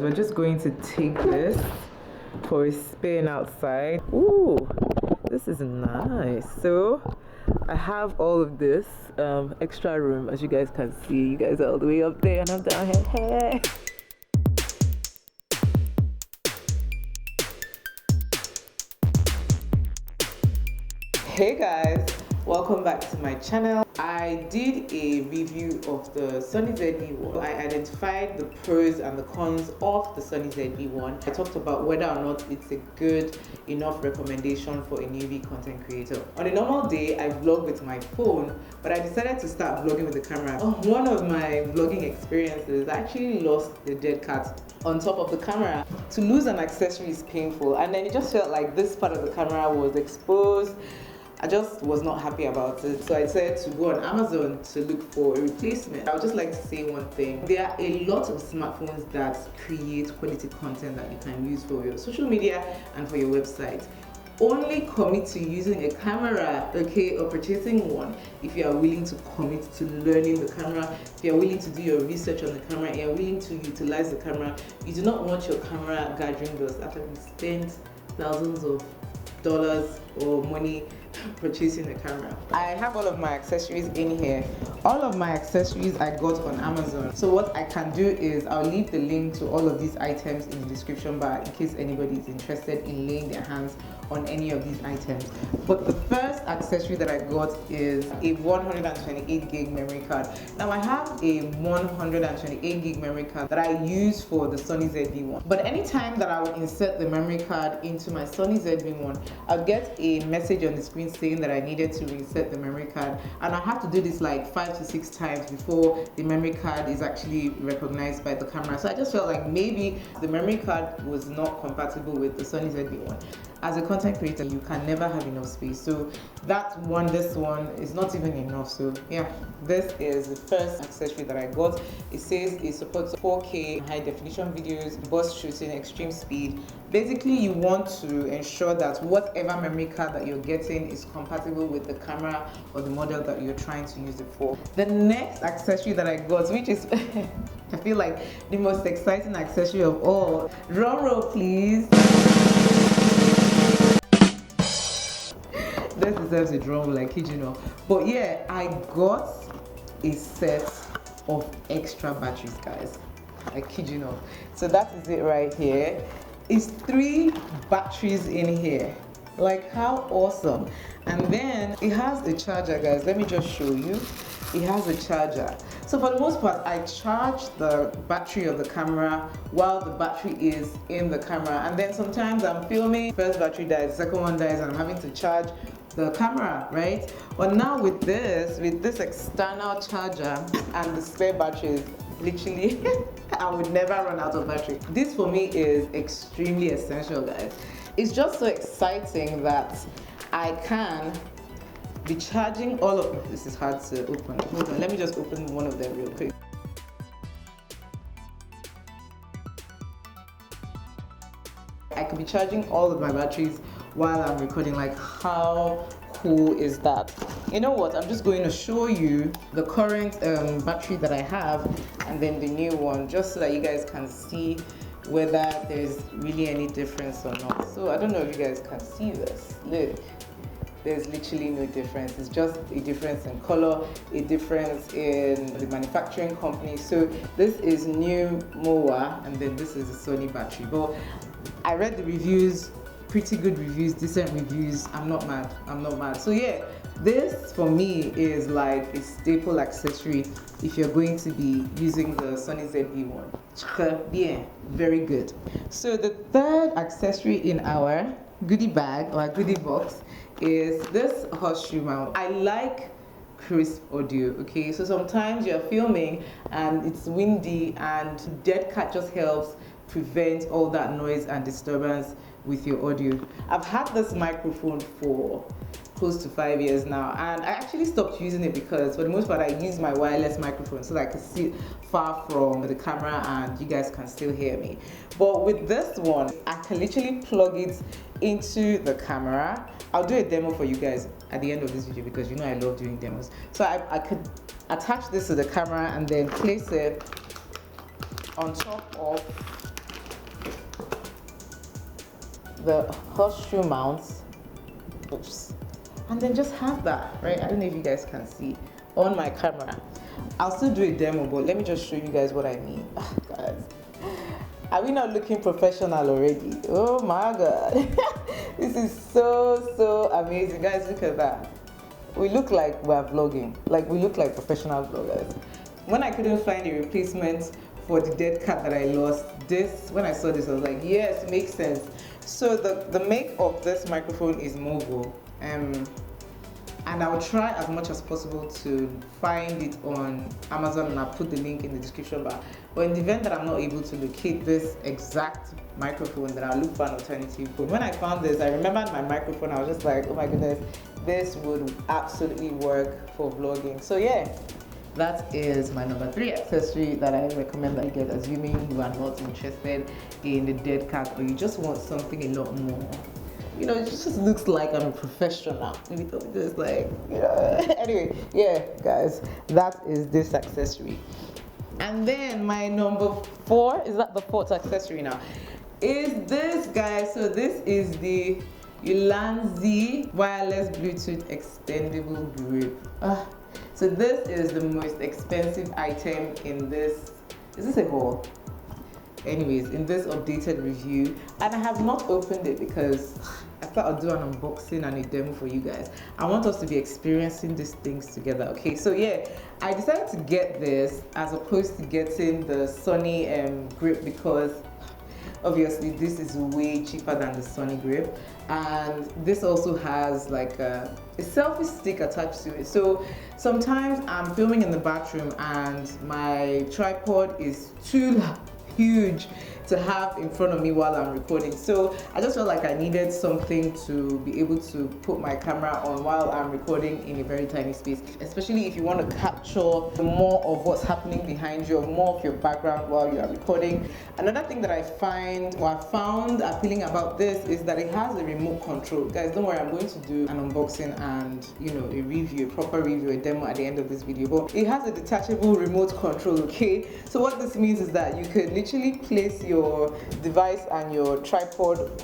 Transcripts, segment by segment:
We're just going to take this for a spin outside. Ooh, this is nice. So I have all of this extra room, as you guys can see. You guys are all the way up there and I'm down here. Hey. Hey guys, welcome back to my channel. I did a review of the Sony ZV-1. I identified the pros and the cons of the Sony ZV-1. I talked about whether or not it's a good enough recommendation for a newbie content creator. On a normal day, I vlog with my phone, but I decided to start vlogging with the camera. On one of my vlogging experiences, I actually lost a dead cat on top of the camera. To lose an accessory is painful, and then it just felt like this part of the camera was exposed. I just was not happy about it, so I decided to go on Amazon to look for a replacement. I would just like to say one thing. There are a lot of smartphones that create quality content that you can use for your social media and for your website. Only commit to using a camera, okay, or purchasing one if you are willing to commit to learning the camera, if you are willing to do your research on the camera, and you are willing to utilize the camera. You do not want your camera gathering dust after you spend thousands of dollars or money purchasing a camera. I have all of my accessories in here. All of my accessories I got on Amazon. So what I can do is I'll leave the link to all of these items in the description bar in case anybody is interested in laying their hands on any of these items. But the first accessory that I got is a 128 gig memory card. Now I have a 128 gig memory card that I use for the Sony ZV-1. But anytime that I will insert the memory card into my Sony ZV-1, I'll get a message on the screen saying that I needed to reinsert the memory card, and I have to do this like 5 to 6 times before the memory card is actually recognized by the camera. So I just felt like maybe the memory card was not compatible with the Sony ZV-1. As a content creator, you can never have enough space, so this one is not even enough. So yeah, this is the first accessory that I got. It says it supports 4K high definition videos, burst shooting, extreme speed. Basically, you want to ensure that whatever memory card that you're getting is compatible with the camera or the model that you're trying to use it for. The next accessory that I got, which is I feel like the most exciting accessory of all. Drum roll please. This deserves a drum roll, like, kid you know. But yeah, I got a set of extra batteries, guys. I kid you not. So that is it right here. It's 3 batteries in here. Like, how awesome. And then it has a charger, guys. Let me just show you. It has a charger. So for the most part, I charge the battery of the camera while the battery is in the camera. And then sometimes I'm filming, first battery dies, the second one dies, and I'm having to charge the camera, right? But now with this external charger and the spare batteries, literally I would never run out of battery. This for me is extremely essential, guys. It's just so exciting that I can be charging all of this. Is hard to open. Hold on, let me just open one of them real quick. I could be charging all of my batteries while I'm recording. Like, how cool is that? You know what, I'm just going to show you the current battery that I have and then the new one, just so that you guys can see whether there's really any difference or not. So I don't know if you guys can see this. Look, there's literally no difference. It's just a difference in color, a difference in the manufacturing company. So this is new Mowa, and then this is a Sony battery. But I read the reviews, pretty good reviews, decent reviews. I'm not mad. So yeah, this for me is like a staple accessory if you're going to be using the Sony ZV-1. Yeah, very good. So the third accessory in our goodie bag or goodie box is this horseshoe mount. I like crisp audio, okay? So sometimes you're filming and it's windy, and dead cat just helps prevent all that noise and disturbance with your audio. I've had this microphone for close to 5 years now, and I actually stopped using it because for the most part I use my wireless microphone so that I can sit far from the camera and you guys can still hear me. But with this one, I can literally plug it into the camera. I'll do a demo for you guys at the end of this video because you know I love doing demos. So I could attach this to the camera and then place it on top of the horseshoe mounts. Oops. And then just have that, right? I don't know if you guys can see on my camera. I'll still do a demo, but let me just show you guys what I mean. Oh, guys, are we not looking professional already? Oh my god. This is so amazing, guys. Look at that. We look like we're vlogging, like we look like professional vloggers. When I couldn't find a replacement for the dead cat that I lost, when I saw this, I was like, yes, it makes sense. So the make of this microphone is Movo, and I will try as much as possible to find it on Amazon, and I'll put the link in the description bar. But in the event that I'm not able to locate this exact microphone, then I'll look for an alternative. But when I found this, I remembered my microphone. I was just like, oh my goodness, this would absolutely work for vlogging. So yeah, that is my number 3 accessory that I recommend that you get, assuming you are not interested in the dead cat, or you just want something a lot more, you know, it just looks like I'm a professional. Just like, yeah. Anyway, yeah, guys, that is this accessory. And then my number 4, is that the 4th accessory now, is this, guys. So this is the Ulanzi wireless Bluetooth extendable grip. So this is the most expensive item in this. Is this a haul? Anyways, in this updated review, and I have not opened it because I thought I'd do an unboxing and a demo for you guys. I want us to be experiencing these things together. Okay, so yeah, I decided to get this as opposed to getting the Sony grip, because obviously this is way cheaper than the Sony grip, and this also has like a selfie stick attached to it. So sometimes I'm filming in the bathroom and my tripod is too huge to have in front of me while I'm recording, so I just felt like I needed something to be able to put my camera on while I'm recording in a very tiny space, especially if you want to capture more of what's happening behind you, or more of your background while you are recording. Another thing that I found appealing about this is that it has a remote control. Guys, don't worry, I'm going to do an unboxing and, you know, a review, a proper review, a demo at the end of this video, but it has a detachable remote control. Okay, so what this means is that you could literally place your device and your tripod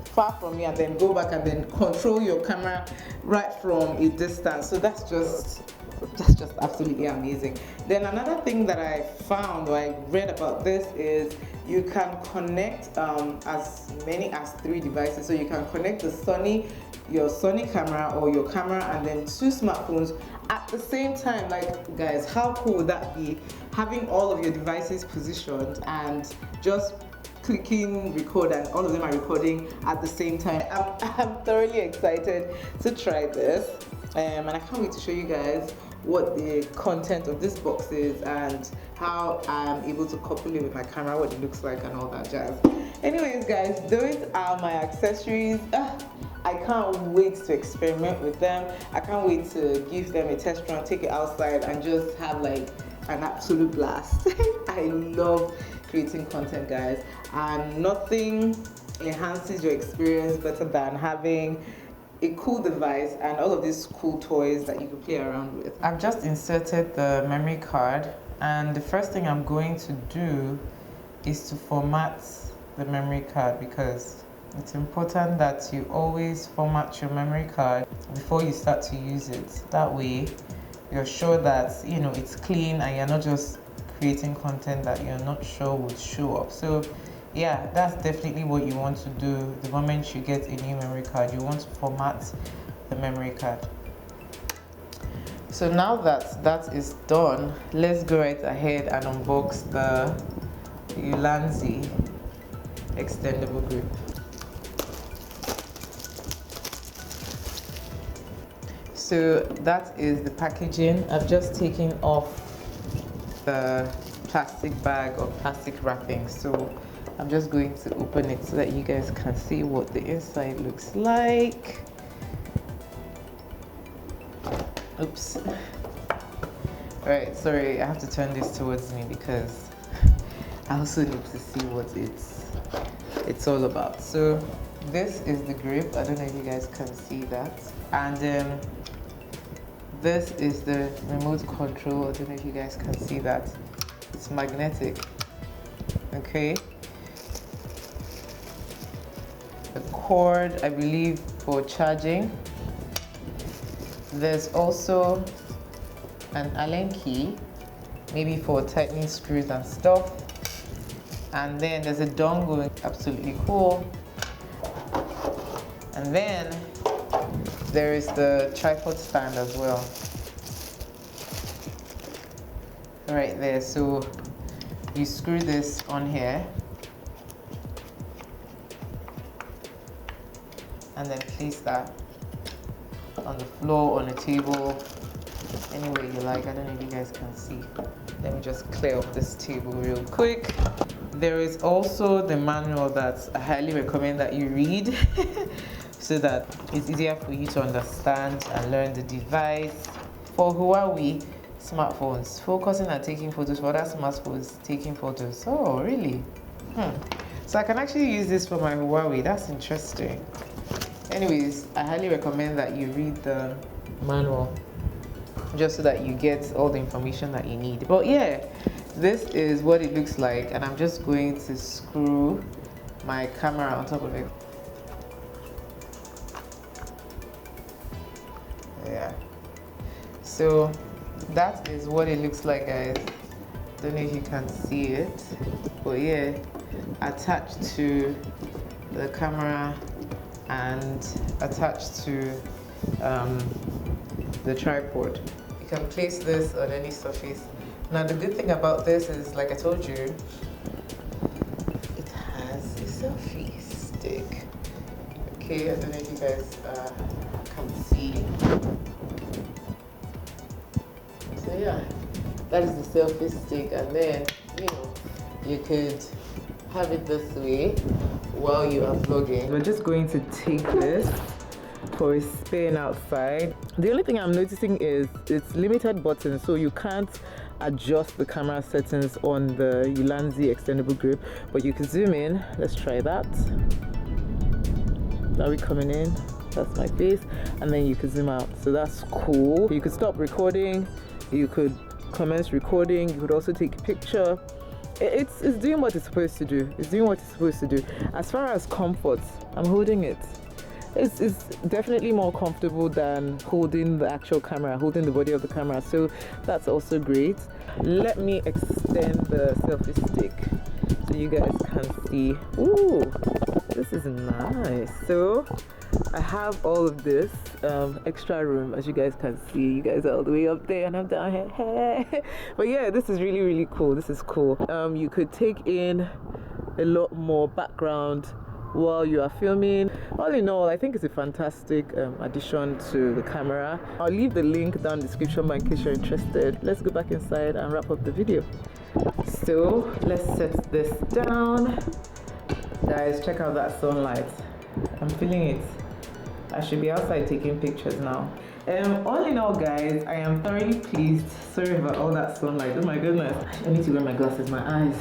far from you, and then go back and then control your camera right from a distance. So that's just absolutely amazing. Then another thing that I found, or I read about this, is you can connect as many as 3 devices. So you can connect your Sony camera or your camera, and then 2 smartphones at the same time. Like, guys, how cool would that be, having all of your devices positioned and just clicking record and all of them are recording at the same time. I'm thoroughly excited to try this, and I can't wait to show you guys what the content of this box is and how I'm able to couple it with my camera, what it looks like and all that jazz. Anyways, guys, those are my accessories. I can't wait to experiment with them. I can't wait to give them a test run, take it outside and just have like an absolute blast. I love creating content, guys, and nothing enhances your experience better than having a cool device and all of these cool toys that you can play around with. I've just inserted the memory card, and the first thing I'm going to do is to format the memory card, because it's important that you always format your memory card before you start to use it. That way you're sure that, you know, it's clean and you're not just creating content that you're not sure would show up. So yeah, that's definitely what you want to do. The moment you get a new memory card, you want to format the memory card. So now that that is done, let's go right ahead and unbox the Ulanzi extendable grip. So that is the packaging. I've just taken off the plastic bag or plastic wrapping, so I'm just going to open it so that you guys can see what the inside looks like. Oops. Alright, sorry, I have to turn this towards me because I also need to see what it's all about. So this is the grip. I don't know if you guys can see that. And this is the remote control. I don't know if you guys can see that. It's magnetic. Okay. a cord, I believe, for charging. There's also an Allen key, maybe for tightening screws and stuff. And then there's a dongle, absolutely cool. And then there is the tripod stand as well. Right there, so you screw this on here and then place that on the floor, on a table, anywhere you like. I don't know if you guys can see. Let me just clear up this table real quick. There is also the manual that I highly recommend that you read so that it's easier for you to understand and learn the device. For Huawei smartphones, focusing and taking photos. For other smartphones, taking photos. Oh, really? So I can actually use this for my Huawei. That's interesting. Anyways, I highly recommend that you read the manual just so that you get all the information that you need. But yeah, this is what it looks like, and I'm just going to screw my camera on top of it. Yeah. So that is what it looks like, guys. Don't know if you can see it, but yeah, attached to the camera and attached to the tripod. You can place this on any surface. Now the good thing about this is, like I told you, it has a selfie stick. Okay, I don't know if you guys can see. So yeah, that is the selfie stick, and then you could have it this way while you are vlogging. We're just going to take this for a spin outside. The only thing I'm noticing is it's limited buttons, so you can't adjust the camera settings on the Ulanzi extendable grip, but you can zoom in. Let's try that. Are we coming in? That's my face, and then you can zoom out. So that's cool. You could stop recording, you could commence recording, you could also take a picture. It's doing what it's supposed to do. It's doing what it's supposed to do. As far as comfort, I'm holding it. It's definitely more comfortable than holding the actual camera, holding the body of the camera. So that's also great. Let me extend the selfie stick so you guys can see. Ooh, this is nice. So I have all of this extra room, as you guys can see. You guys are all the way up there and I'm down here. But yeah, this is really, really cool. This is cool. You could take in a lot more background while you are filming. All in all, I think it's a fantastic addition to the camera. I'll leave the link down in the description box in case you're interested. Let's go back inside and wrap up the video. So let's set this down. Guys, check out that sunlight. I'm feeling it. I should be outside taking pictures now. All in all, guys, I am thoroughly pleased. Sorry about all that sunlight. Oh my goodness. I need to wear my glasses, my eyes.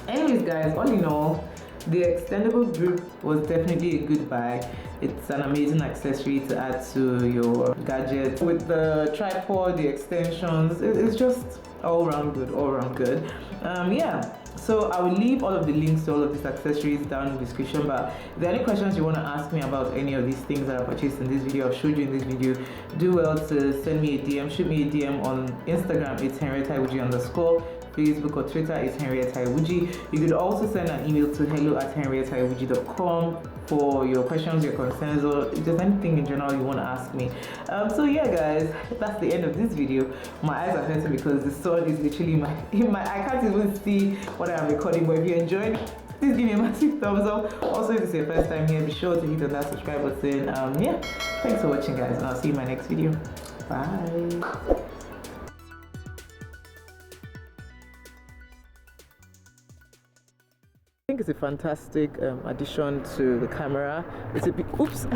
Anyways, guys, all in all, the extendable grip was definitely a good buy. It's an amazing accessory to add to your gadget. With the tripod, the extensions, it's just all around good. Yeah, so I will leave all of the links to all of these accessories down in the description. But if there are any questions you want to ask me about any of these things that I purchased in this video or showed you in this video, do well to send me a DM. Shoot me a DM on Instagram. It's henriettaiwuji_. Facebook or Twitter is Henrietta Iwuji. You could also send an email to hello@henriettaiwuji.com for your questions, your concerns, or if there's anything in general you want to ask me. So yeah, guys, that's the end of this video. My eyes are hurting because the sun is literally in my I can't even see what I'm recording. But if you enjoyed, please give me a massive thumbs up. Also, if it's your first time here, be sure to hit on that subscribe button. Yeah, thanks for watching, guys, and I'll see you in my next video. Bye. I think it's a fantastic addition to the camera. It's a bit, oops.